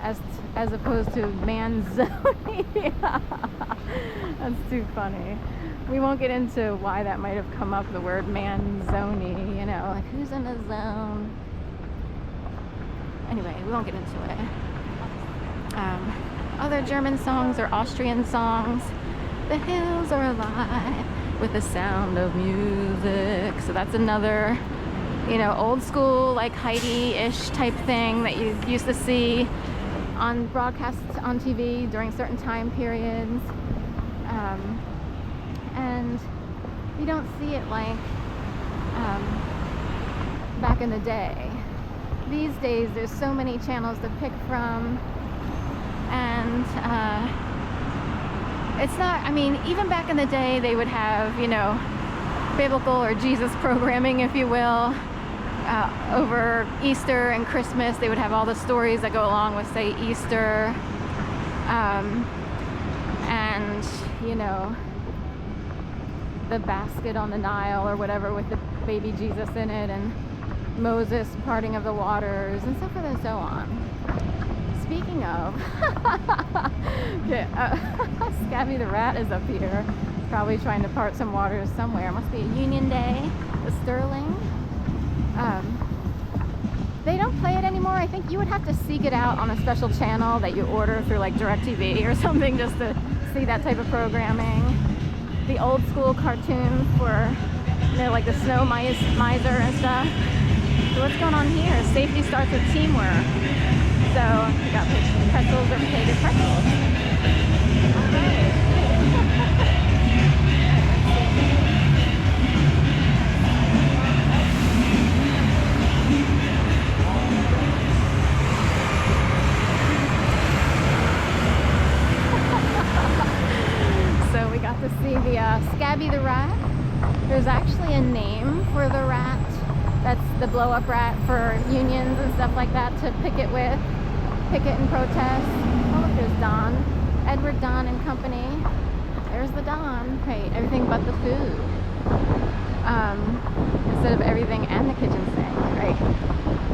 as opposed to manzoni. That's too funny. We won't get into why that might have come up, the word manzoni, you know, like who's in the zone. Anyway, we won't get into it. Other German songs or Austrian songs. The hills are alive with the sound of music. So that's another, you know, old school, like Heidi-ish type thing that you used to see on broadcasts on TV during certain time periods. And you don't see it like back in the day. These days there's so many channels to pick from, and it's not, I mean, even back in the day they would have, you know, biblical or Jesus programming, if you will. Over Easter and Christmas they would have all the stories that go along with, say, Easter, and, you know, the basket on the Nile or whatever with the baby Jesus in it, and Moses parting of the waters, and so forth and so on. Speaking of, okay, Scabby the rat is up here, probably trying to part some waters somewhere. It must be a Union Day, the Sterling. They don't play it anymore. I think you would have to seek it out on a special channel that you order through like DirecTV or something just to see that type of programming. The old school cartoons for, you know, like the snow miser and stuff. So what's going on here? Safety starts with teamwork. So we got pretzels or potato pretzels. All right. So we got to see the Scabby the rat. There's actually a name for the rat. That's the blow-up rat for unions and stuff like that to picket with, picket and protest. Oh look, there's Don, Edward Don and Company. There's the Don. Hey, everything but the food. Instead of everything and the kitchen sink, right?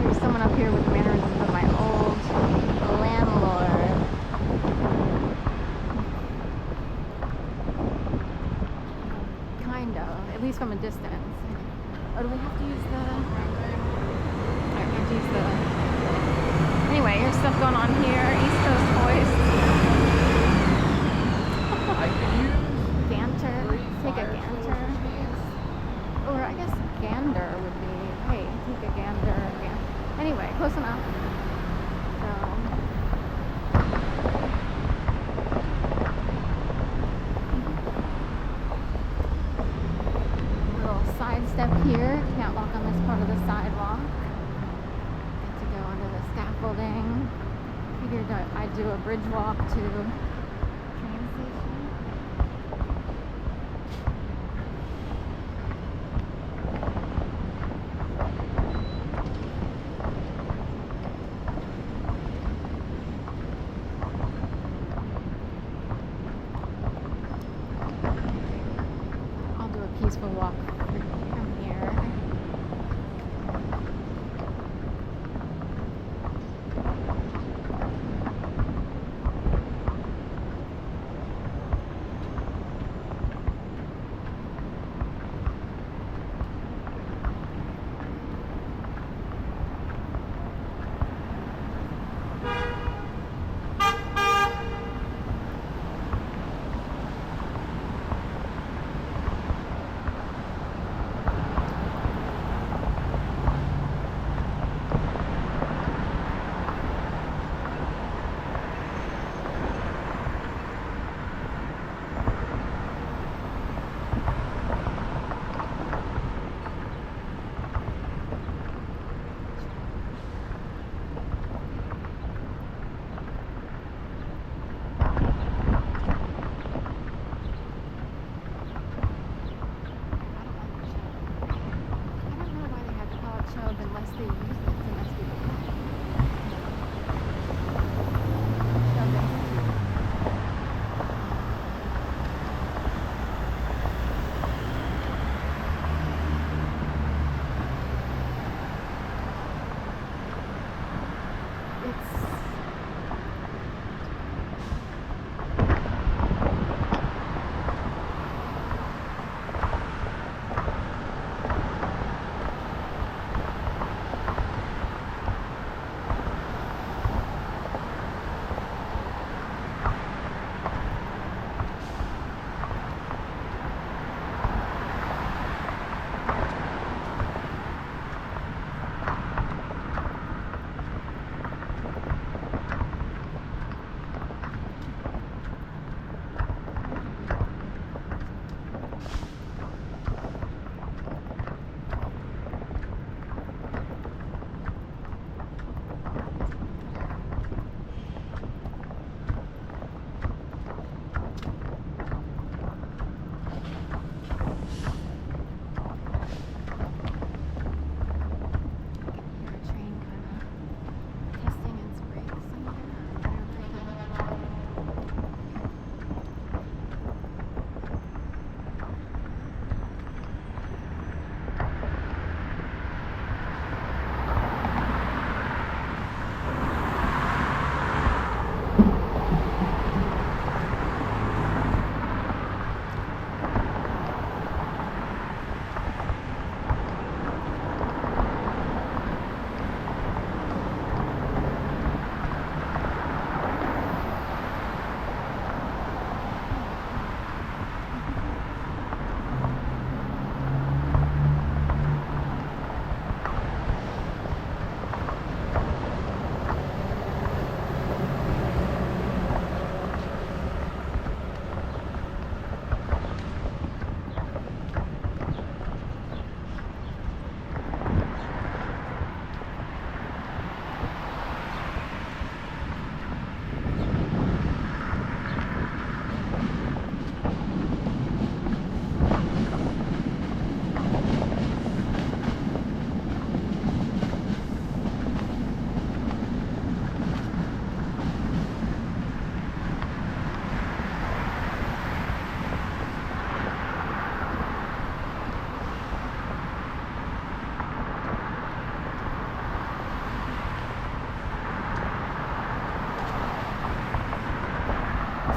There's someone up here with the mannerisms of my old landlord. Kind of, at least from a distance. Oh, do we have to use the... I have to use the... Anyway, here's stuff going on here. East Coast hoist. Ganter. Take a ganter. Or I guess gander would be... Hey, take a gander. Yeah. Anyway, close enough. Step here, can't walk on this part of the sidewalk. Get to go under the scaffolding. Figured I'd do a bridge walk to train station. I'll do a peaceful walk.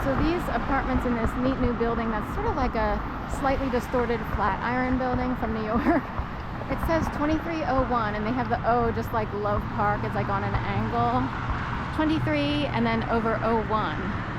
So these apartments in this neat new building that's sort of like a slightly distorted Flatiron building from New York. It says 2301 and they have the O just like Love Park. It's like on an angle. 23 and then over 01.